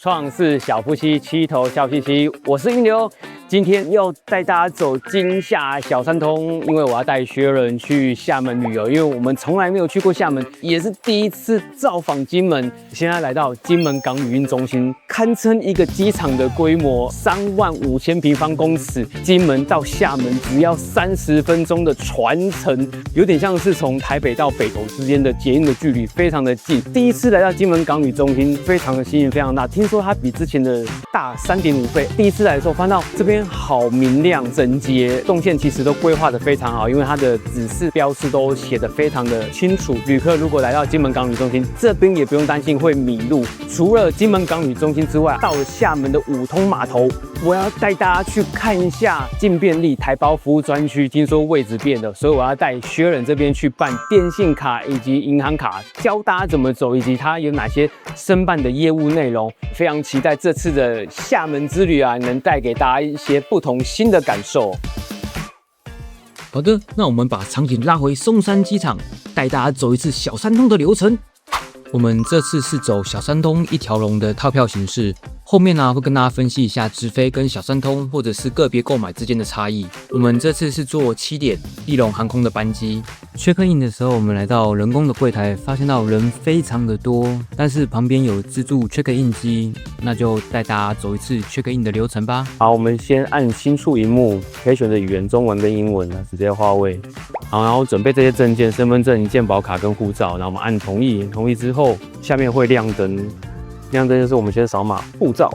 創世小夫妻七頭笑嘻嘻，我是英流，今天要帶大家走金廈小三通，因為我要帶學人去廈門旅遊，因為我們從來沒有去過廈門，也是第一次造訪金門。現在來到金門港語運中心，堪稱一個機場的規模，35000平方公尺。金門到廈門只要30分鐘的船程，有點像是從台北到北投之間的捷運的距離，非常的近。第一次來到金門港語中心，非常的吸引，非常大。聽說它比之前的大3.5倍。第一次來的時候，看到這邊好明亮整潔，動線其實都規劃得非常好，因為它的指示標示都寫得非常的清楚。旅客如果來到金門港語中心，這邊也不用擔心會迷路。除了金門港語中心之外，到了廈門的五通碼頭，我要帶大家去看一下勁便利台胞服務專區，聽說位置變了，所以我要帶學人這邊去辦電信卡以及銀行卡，教大家怎麼走，以及它有哪些申辦的業務內容。非常期待這次的廈門之旅啊，能帶給大家一些不同新的感受。好的，那我们把場景拉回松山機場，帶大家走一次小三通的流程。我們這次是走小三通一條龍的套票形式，後面呢會跟大家分析一下直飛跟小三通或者是個別購買之間的差異。我們這次是坐7點立榮航空的班機。check in 的時候，我們來到人工的櫃檯，發現到人非常的多，但是旁邊有自助 check in 機，那就帶大家走一次 check in 的流程吧。好，我們先按新觸螢幕，可以選擇語言中文跟英文，直接劃位。好，然後準備這些證件，身份證、健保卡跟護照，然後我們按同意，同意之後，下面會亮燈，亮燈就是我們先掃碼護照。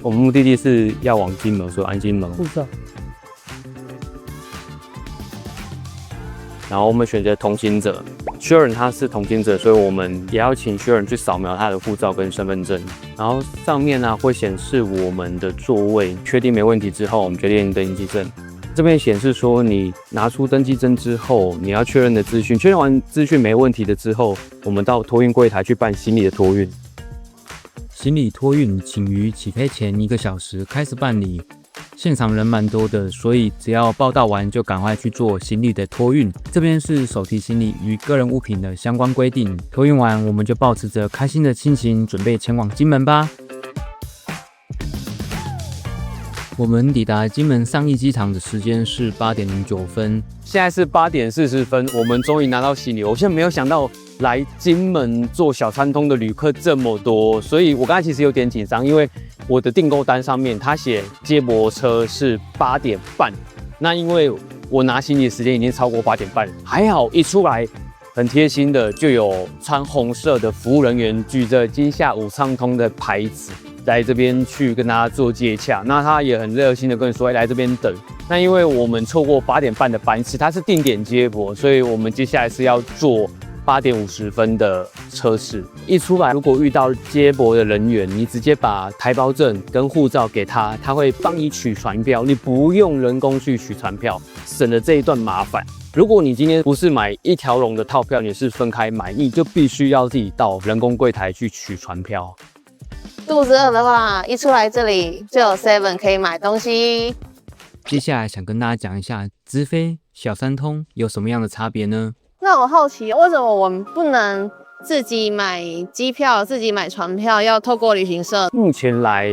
我們目的地是要往金門，所以按金門護照。然後我們選擇同行者，學人他是同行者，所以我們也要請學人去掃描他的護照跟身份證。然後上面呢會顯示我們的座位，確定沒問題之後，我們決定登機證。這邊顯示說你拿出登機證之後，你要確認的資訊，確認完資訊沒問題的之後，我們到托運櫃檯去辦行李的托運。行李托運請於起飛前1個小時開始辦理。現場人蠻多的，所以只要報到完就趕快去做行李的托運。這邊是手提行李與個人物品的相關規定。托運完，我們就抱持着開心的心情，準備前往金門吧。我們抵達金門上義機場的時間是8點09分，現在是8點40分，我們終於拿到行李。我現在沒有想到來金門坐小三通的旅客這麼多，所以我剛才其實有點緊張，因為我的訂購單上面他寫接駁車是8點半，那因為我拿行李的時間已經超過8點半，還好一出來很貼心的就有穿紅色的服務人員舉着金廈武暢通的牌子來這邊去跟大家做接洽，那他也很熱心的跟你說來這邊等。那因為我們錯過8點半的班次，它是定點接駁，所以我們接下來是要坐8點50分的車次。一出來，如果遇到接駁的人員，你直接把台胞證跟護照給他，他會幫你取船票，你不用人工去取船票，省了這一段麻煩。如果你今天不是買一條龍的套票，你是分開買，你就必須要自己到人工櫃檯去取船票。肚子餓的話，一出來這裡就有 7 可以買東西。接下來想跟大家講一下直飛小三通有什麼樣的差別呢？那我好奇，為什麼我們不能自己買機票、自己買船票，要透過旅行社？目前來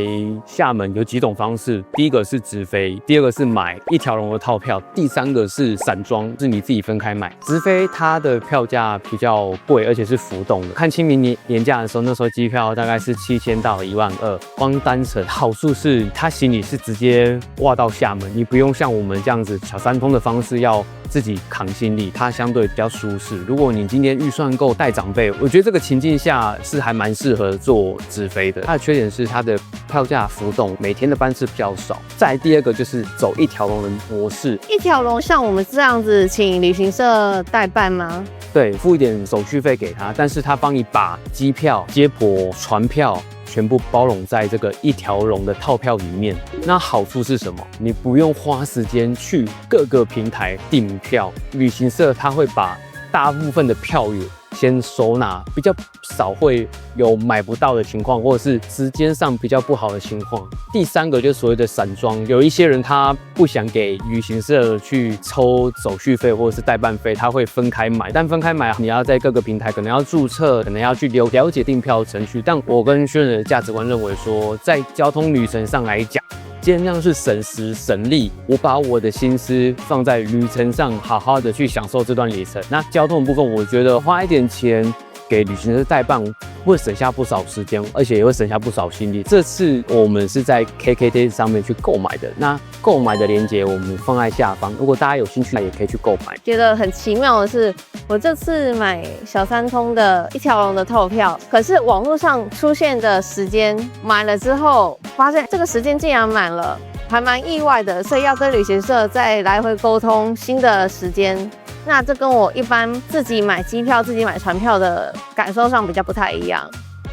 廈門有幾種方式，第一個是直飛，第二個是買一條龍的套票，第三個是散裝，是你自己分開買。直飛它的票價比較貴，而且是浮動的。看清明年假的時候，那時候機票大概是7000到12000，光單程。好處是它行李是直接挖到廈門，你不用像我們這樣子小三通的方式要自己扛行李，它相對比較舒適。如果你今天預算夠帶長輩，我覺得這個情境下是還蠻適合做直飛的。它的缺點是它的票價浮動，每天的班次比較少。再來第二個就是走一條龍的模式。一條龍像我們這樣子，請旅行社代辦嗎？對，付一點手續費給他，但是他幫你把機票、接駁、船票全部包容在這個一條龍的套票裡面。那好處是什麼？你不用花時間去各個平台訂票，旅行社他會把大部分的票源先收納，比較少會有買不到的情況，或者是時間上比較不好的情況。第3個就是所謂的散裝，有一些人他不想給旅行社去抽手續費或者是代辦費，他會分開買，但分開買你要在各個平台可能要註冊，可能要去了解訂票程序。但我跟軒仁的價值觀認為說，在交通旅程上來講，盡量是省時省力，我把我的心思放在旅程上，好好的去享受這段旅程。那交通的部分，我覺得花一點錢給旅行社代辦，會省下不少時間，而且也會省下不少心力。這次我們是在 KKday 上面去購買的，那購買的鏈接我們放在下方，如果大家有興趣，也可以去購買。覺得很奇妙的是，我這次買小三通的一條龍的套票，可是網絡上出現的時間買了之後，發現這個時間竟然滿了，還蠻意外的，所以要跟旅行社再來回溝通新的時間。那這跟我一般自己買機票、自己買船票的感受上比较不太一樣。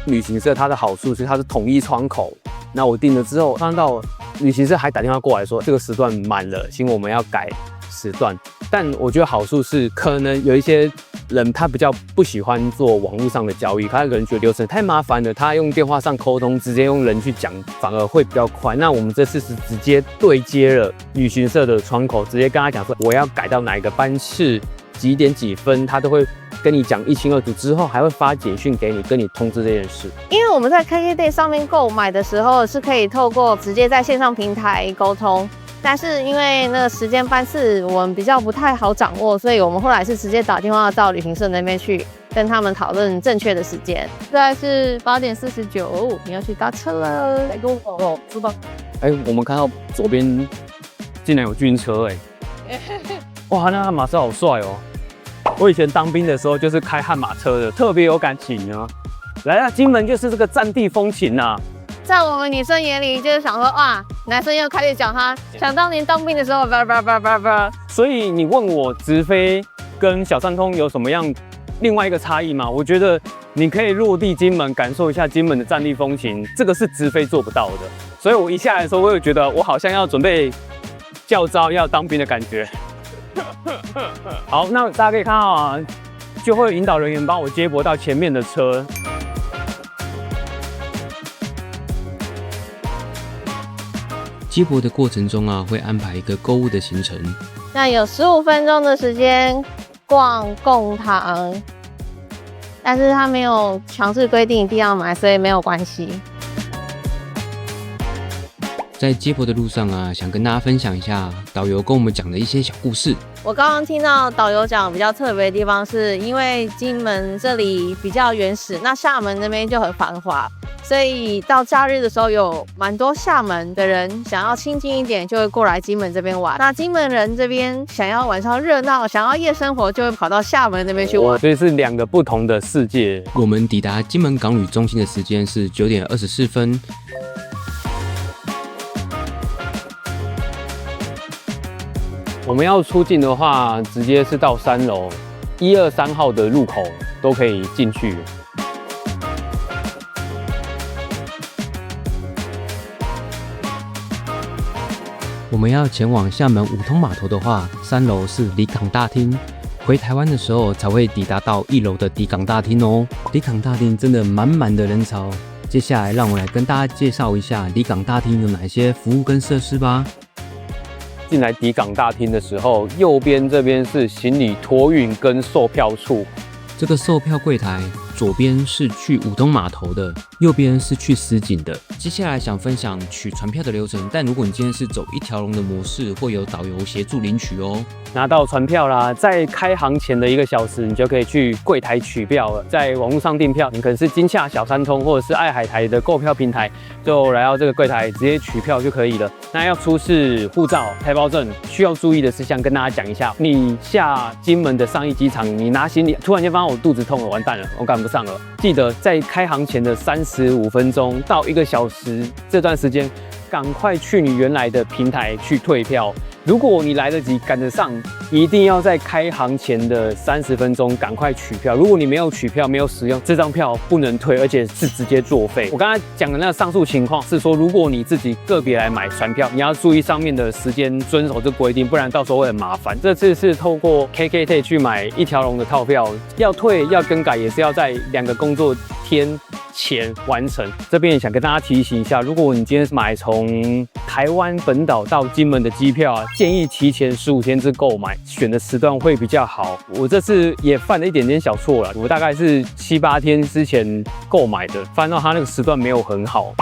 旅行社它的好處是它是統一窗口，那我訂了之後，看到旅行社還打電話過來說這個時段滿了，請我們要改時段。但我觉得好處是，可能有一些人他比較不喜歡做網絡上的交易，他可能覺得流程太麻煩了，他用電話上溝通，直接用人去講，反而會比較快。那我們這次是直接對接了旅行社的窗口，直接跟他講說我要改到哪一個班次，幾點幾分，他都會跟你講一清二楚，之後還會發簡訊給你，跟你通知這件事。因為我們在 KKday 上面購買的時候，是可以透過直接在線上平台溝通。但是因為那個時間班次我們比較不太好掌握，所以我們後來是直接打電話到旅行社那邊去跟他們討論正確的時間。现在是8點49，你要去搭車了，來跟我走，出發。我們看到左邊竟然有軍車哇，那悍馬車好帥哦！我以前當兵的時候就是開悍馬車的，特別有感情啊。來啊，金門就是這個戰地風情啊。在我們女生眼裡，就是想說哇，男生又開始講他想當年當兵的時候，所以你問我直飛跟小三通有什麼樣另外一個差異嗎？我覺得你可以落地金門，感受一下金門的戰地風情，這個是直飛做不到的。所以我一下來的時候，我有覺得我好像要準備教召要當兵的感覺。好，那大家可以看到啊，就會有引導人員幫我接駁到前面的車。接駁的過程中啊，會安排一個購物的行程。那有15分鐘的時間逛貢糖，但是他沒有強制規定一定要買，所以沒有關係。在接駁的路上啊，想跟大家分享一下導遊跟我們講的一些小故事。我剛剛聽到導遊講比較特別的地方，是因為金門這裡比較原始，那廈門那邊就很繁華，所以到假日的時候有蠻多廈門的人想要親近一點，就會過來金門這邊玩。那金門人這邊想要晚上熱鬧，想要夜生活，就會跑到廈門那邊去玩。所以是兩個不同的世界。我們抵達金門港旅中心的時間是9點24分。我們要出境的話，直接是到3樓，1、2、3號的入口都可以進去。我們要前往廈門五通碼頭的話，3樓是離港大廳。回台灣的時候才會抵達到1樓的離港大廳哦。離港大廳真的滿滿的人潮。接下來讓我來跟大家介紹一下離港大廳有哪些服務跟設施吧。進來抵港大廳的時候，右邊這邊是行李托運跟售票處。這個售票櫃檯左邊是去五通碼頭的，右邊是去石井的。接下來想分享取船票的流程，但如果你今天是走一條龍的模式，會有導遊協助領取哦。拿到船票啦，在開航前的1個小時，你就可以去櫃檯取票了。在網絡上訂票，你可能是金洽、小三通或者是愛海台的購票平台，就來到這個櫃檯直接取票就可以了。那要出示護照、台胞證，需要注意的事項跟大家講一下。你下金門的上義機場，你拿行李，突然間發現我肚子痛了，完蛋了，我趕不上了。記得在開航前的35分鐘到1個小時這段時間，趕快去你原來的平台去退票。如果你來得及趕得上，一定要在開航前的30分鐘趕快取票。如果你沒有取票，沒有使用這張票，不能退，而且是直接作廢。我剛才講的那個上述情況是說，如果你自己個別來買船票，你要注意上面的時間，遵守這規定，不然到時候會很麻煩。這次是透過 KKday 去買一條龍的套票，要退要更改也是要在2個工作天前完成。這邊也想跟大家提醒一下，如果你今天買從台灣本島到金門的機票啊，建議提前15天之購買，選的時段會比較好。我這次也犯了一點點小錯了，我大概是7、8天之前購買的，翻到它那個時段沒有很好。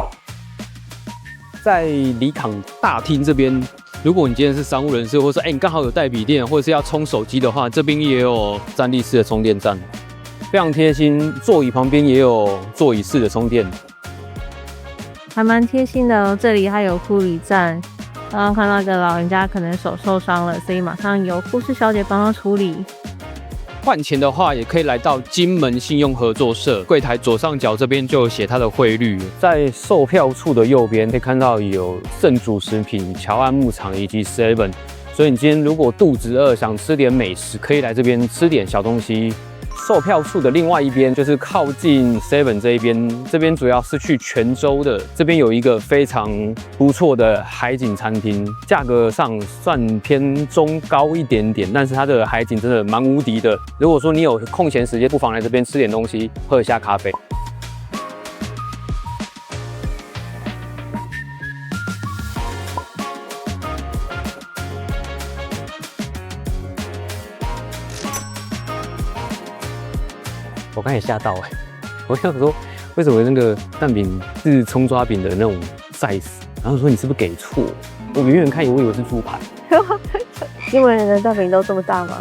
在離港大廳這邊，如果你今天是商務人士，或者說你剛好有帶筆電，或者是要充手機的話，這邊也有站立式的充電站。非常貼心，座椅旁邊也有座椅式的充電，還蠻貼心的哦。這裡還有護理站，剛剛看到一個老人家可能手受傷了，所以馬上有護士小姐幫他處理。換錢的話，也可以來到金門信用合作社櫃檯左上角這邊就有寫它的匯率，在售票處的右邊可以看到有聖主食品、僑安牧場以及 Seven。所以你今天如果肚子餓，想吃點美食，可以來這邊吃點小東西。售票處的另外一邊就是靠近 Seven 這一邊，這邊主要是去泉州的。這邊有一個非常不錯的海景餐廳，價格上算偏中高一點點，但是它的海景真的蠻無敵的。如果說你有空閒時間，不妨來這邊吃點東西，喝一下咖啡。我刚才嚇到我想說，為什麼那個蛋餅是蔥抓餅的那種 size？ 然後說你是不是給錯？我遠遠看我以為是豬排。金門人的蛋餅都這麼大嗎？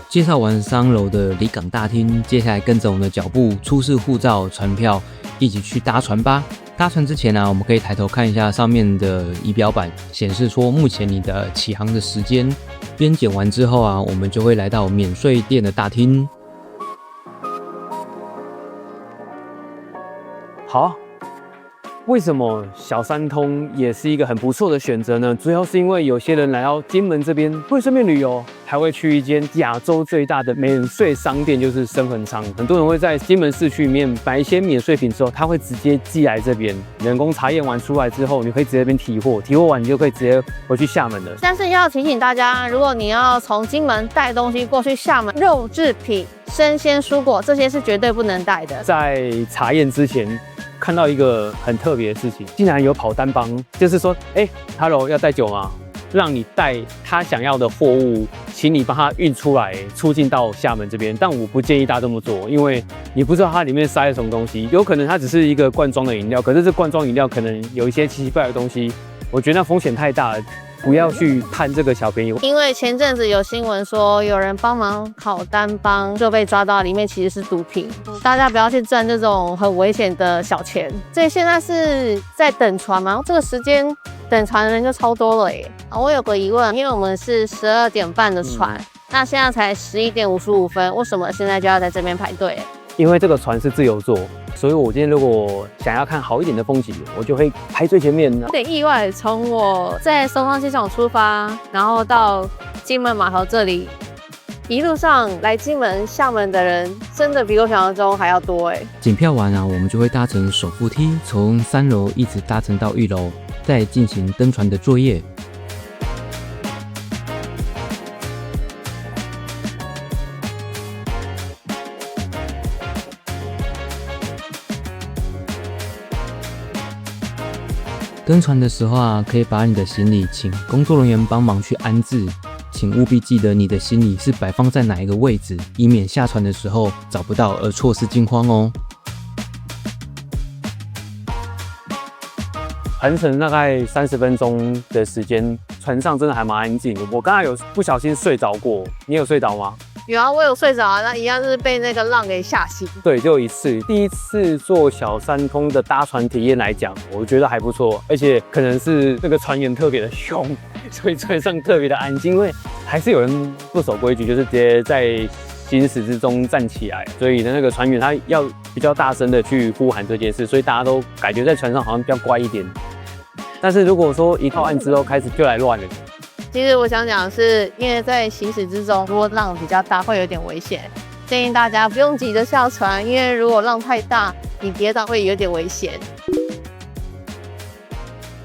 介紹完3樓的離港大廳，接下來跟着我們的腳步出示護照、船票，一起去搭船吧。搭船之前呢，我們可以抬頭看一下上面的儀表板，顯示說目前你的起航的時間。邊檢完之後啊，我們就會來到免稅店的大廳。好，為什麼小三通也是一個很不錯的選擇呢？主要是因為有些人來到金門這邊會順便旅遊，還會去一間亞洲最大的免稅商店，就是深恆昌。很多人會在金門市區裡面買一些免稅品之後，他會直接寄來這邊，人工查驗完出來之後，你可以直接這邊提貨，提貨完你就可以直接回去廈門了。但是要提醒大家，如果你要從金門帶東西過去廈門，肉製品、生鮮蔬果這些是絕對不能帶的。在查驗之前，看到一個很特別的事情，竟然有跑單幫，就是說，Hello， 要帶酒嗎？讓你帶他想要的貨物，請你幫他運出來，出境到廈門這邊。但我不建議大家這麼做，因為你不知道它裡面塞了什麼東西，有可能它只是一個罐裝的飲料，可是這罐装飲料可能有一些奇奇怪怪的東西，我覺得那風險太大了。不要去貪這個小便宜，因為前陣子有新聞說有人幫忙跑單幫就被抓到，裡面其實是毒品，大家不要去賺這種很危險的小錢。所以現在是在等船嗎？這個時間等船的人就超多了耶。我有個疑問，因為我們是12點半的船，那現在才11點55分，為什麼現在就要在這邊排隊？因為這個船是自由座，所以我今天如果想要看好一點的風景，我就會排最前面。有點意外，從我在松山機場出發，然後到金門碼頭這裡，一路上來金門、廈門的人，真的比我想象中還要多哎。檢票完啊，我們就會搭乘手扶梯，從3樓一直搭乘到1樓，再進行登船的作業。登船的時候啊，可以把你的行李請工作人員幫忙去安置，請務必記得你的行李是擺放在哪一個位置，以免下船的時候找不到而錯失驚慌哦。航程大概30分鐘的時間，船上真的還蠻安靜的。我剛才有不小心睡着過，你有睡着嗎？有啊，我有睡着啊，那一樣就是被那個浪給嚇醒。對，就一次，第一次坐小三通的搭船體驗來講，我覺得還不錯，而且可能是那個船員特別的兇，所以船上特別的安靜，因為還是有人不守規矩，就是直接在行駛之中站起來，所以那個船員他要比較大聲的去呼喊這件事，所以大家都感覺在船上好像比較乖一點。但是如果說一靠岸之後開始就來亂了。其實我想講的是，因為在行駛之中，如果浪比較大，會有點危險，建議大家不用急着下船，因為如果浪太大，你跌倒會有點危險。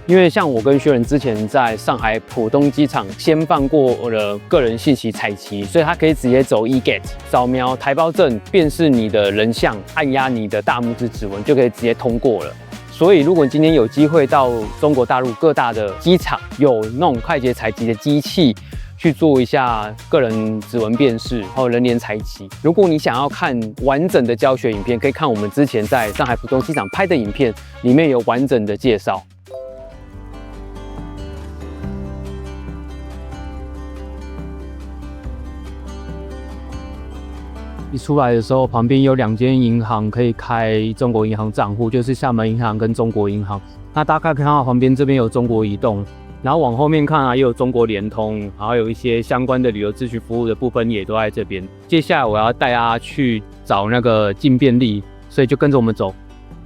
因為像我跟薛仁之前在上海浦東機場先辦過我的個人信息採集，所以他可以直接走 eGate 掃描台胞證，辨識你的人像，按壓你的大拇指指紋，就可以直接通過了。所以如果你今天有機會到中國大陸各大的機場，有那種快捷採集的機器，去做一下個人指紋辨識，還有人臉採集。如果你想要看完整的教學影片，可以看我們之前在上海浦東機場拍的影片，裡面有完整的介紹。一出來的時候，旁邊有2間銀行可以開中國銀行賬戶，就是廈門銀行跟中國銀行。那大概看到旁邊這邊有中國移動，然後往後面看啊，也有中國聯通，然後有一些相關的旅遊咨詢服務的部分也都在這邊。接下來我要帶大家去找那個進便利，所以就跟着我們走。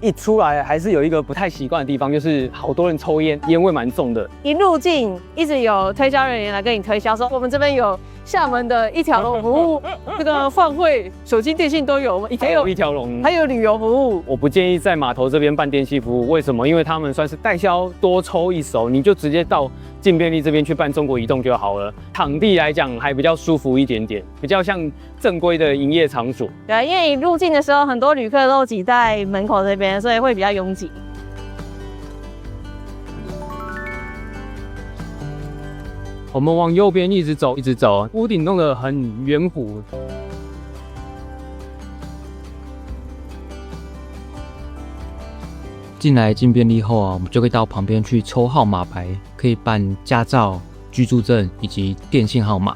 一出來還是有一個不太習慣的地方，就是好多人抽煙，煙味蠻重的。一入境一直有推銷人員來跟你推銷，說我們這邊有廈門的一條龍服務，這個換匯、手機、電信都有，還有一條龍，還有旅遊服務。我不建議在碼頭這邊辦電信服務，為什麼？因為他們算是代銷多抽一手，你就直接到進便利這邊去辦中國移動就好了。場地來講還比較舒服一點點，比較像正規的營業場所。對啊，因為你入境的時候，很多旅客都擠在門口這邊，所以會比較擁擠。我們往右邊一直走，一直走，屋頂弄得很圓弧。進來進便利後啊，我們就可以到旁邊去抽號碼牌，可以辦駕照、居住證以及電信號碼。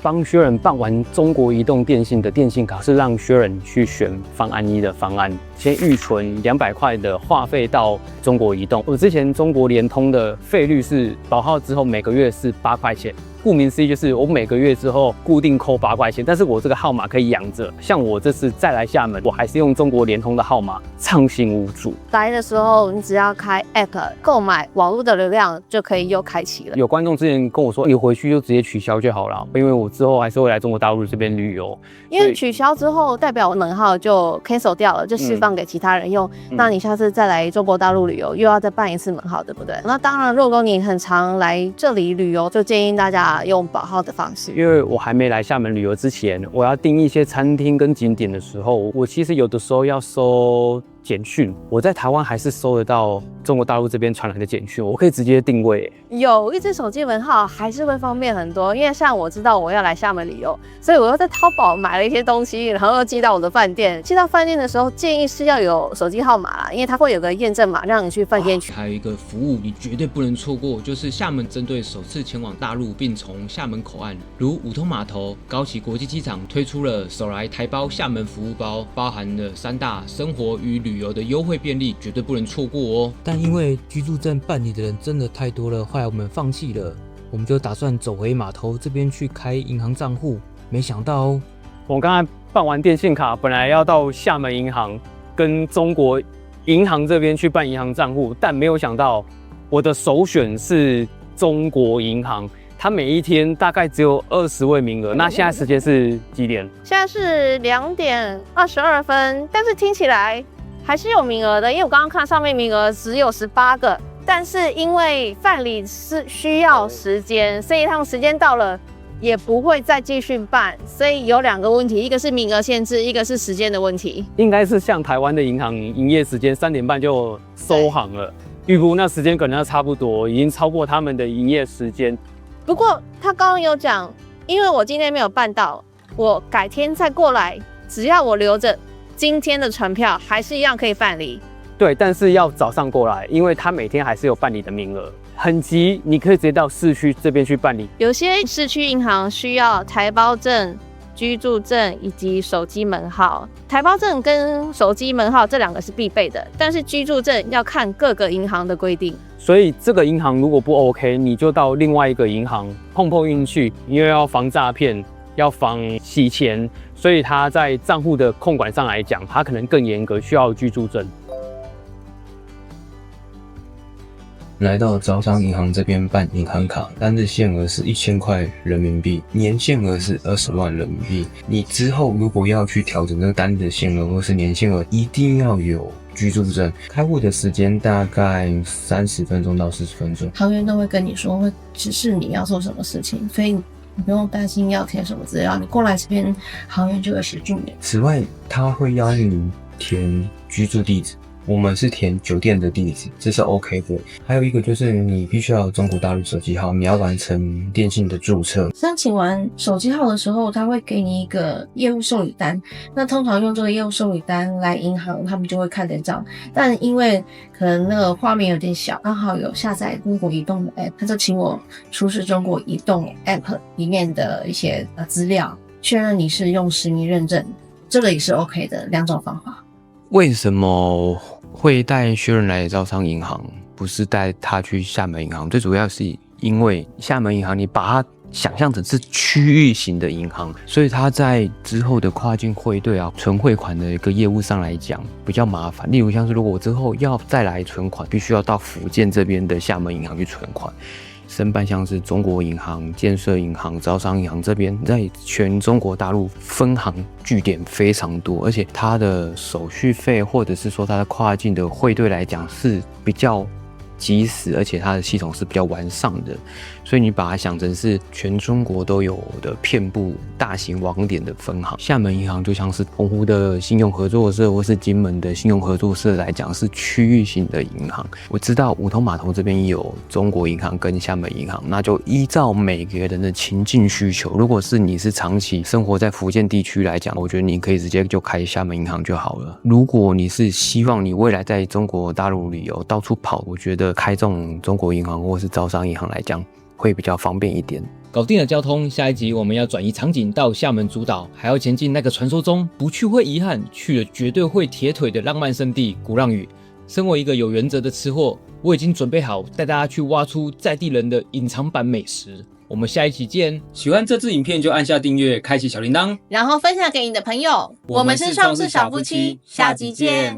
幫薛仁辦完中國移動電信的電信卡，是讓薛仁去選方案1的方案，先預存200塊的話費到中國移動。我之前中國聯通的費率是保號之後每個月是8塊錢。顧名思義，就是我每個月之後固定扣8塊錢，但是我這個號碼可以養着。像我這次再來廈門，我還是用中國聯通的號碼，暢行無阻。來的時候，你只要開 App 購買網絡的流量，就可以又開啟了。有觀眾之前跟我說，你回去就直接取消就好了，因為我之後還是會來中國大陸這邊旅遊。因為取消之後，代表我門號就 cancel 掉了，就釋放給其他人用。那你下次再來中國大陸旅遊，又要再辦一次門號，對不对？那當然，如果你很常來這裡旅遊，就建議大家用保號的方式。因為我還沒來廈門旅遊之前，我要訂一些餐廳跟景點的時候，我其實有的時候要收簡訊，我在台灣還是收得到中國大陸這邊傳來的簡訊，我可以直接定位。有一支手機門號還是会方便很多，因為像我知道我要來廈門旅遊，所以我又在淘寶買了一些東西，然後又寄到我的飯店。寄到飯店的時候，建議是要有手機號碼啦，因為它會有個驗證碼讓你去飯店取。還有一個服務你絕對不能錯過，就是廈門針對首次前往大陸並從廈門口岸，如五通碼頭、高崎國際機場推出了手來台胞廈門服務包，包含了3大生活與旅遊的優惠便利，絕對不能錯過哦。但因為居住證辦理的人真的太多了，後来我們放棄了，我們就打算走回碼頭這邊去開銀行賬戶，沒想到哦，我剛才辦完電信卡，本來要到廈門銀行跟中國銀行這邊去辦銀行賬戶，但沒有想到我的首選是中國銀行。它每一天大概只有20位名額。那现在時間是幾點？現在是2點22分，但是聽起來還是有名額的，因為我剛剛看上面名額只有18個，但是因為辦理是需要時間，所以他們時間到了也不會再繼續辦，所以有2個問題，一個是名額限制，一個是時間的問題。應該是像台灣的銀行營業時間3點半就收行了，預估那時間可能要差不多，已經超過他們的營業時間。不過他剛剛有講，因為我今天沒有辦到，我改天再過來，只要我留着今天的船票，還是一樣可以辦理。對，但是要早上過來，因為他每天還是有辦理的名額。很急，你可以直接到市區這邊去辦理。有些市區銀行需要台胞證、居住證以及手機門號。台胞證跟手機門號這2個是必備的，但是居住證要看各個銀行的規定。所以這個銀行如果不 OK， 你就到另外一個銀行碰運氣，因為要防詐騙，要防洗錢，所以它在賬戶的控管上來講，它可能更嚴格，需要居住證。來到招商銀行這邊辦銀行卡，單日限額是1000塊人民幣，年限額是20萬人民幣。你之後如果要去調整这個單日的限額或是年限額，一定要有居住證。開戶的時間大概30分鐘到40分鐘，行員都會跟你說，會指示你要做什麼事情，所以你不用擔心要填什麼資料，你過來這邊行員就會協助你。此外，他會要你填居住地址。我們是填酒店的地址，這是 OK 的。還有一個就是你必須要有中國大陸手機號，你要完成電信的註冊。申請完手機號的時候，他會給你一個業務受理單。那通常用這個業務受理單來銀行，他們就會看得到。但因為可能那個畫面有點小，剛好有下載中國移動的 App， 他就請我出示中國移動 App 裡面的一些資料，確認你是用實名認證，這個也是 OK 的兩種方法。為什麼會帶學人來招商銀行，不是帶他去廈門銀行？最主要是因為廈門銀行，你把它想象成是區域型的銀行，所以它在之後的跨境匯兌啊、存匯款的一個業務上來講比較麻煩。例如像是如果我之後要再來存款，必須要到福建這邊的廈門銀行去存款。申辦像是中國銀行、建設銀行、招商銀行這邊，在全中國大陸分行據點非常多，而且它的手續費或者是說它的跨境的匯兌來講是比較及時，而且它的系統是比較完善的，所以你把它想成是全中國都有的遍布大型网点的分行。廈門銀行就像是澎湖的信用合作社或是金門的信用合作社來講是區域性的銀行。我知道五通碼頭這邊有中國銀行跟廈門銀行，那就依照每個人的情境需求，如果是你是長期生活在福建地區來講，我覺得你可以直接就開廈门銀行就好了。如果你是希望你未來在中國大陸旅遊到處跑，我覺得開这種中國銀行或是招商银行來講會比較方便一點。搞定了交通，下一集我們要轉移場景到廈門主島，還要前進那個傳說中不去會遺憾，去了絕對會鐵腿的浪漫勝地鼓浪嶼。身為一個有原則的吃貨，我已經準備好帶大家去挖出在地人的隱藏版美食。我們下一期見！喜歡這支影片就按下訂閱，開啟小鈴鐺，然後分享給你的朋友。我們是創世小夫妻，下集見。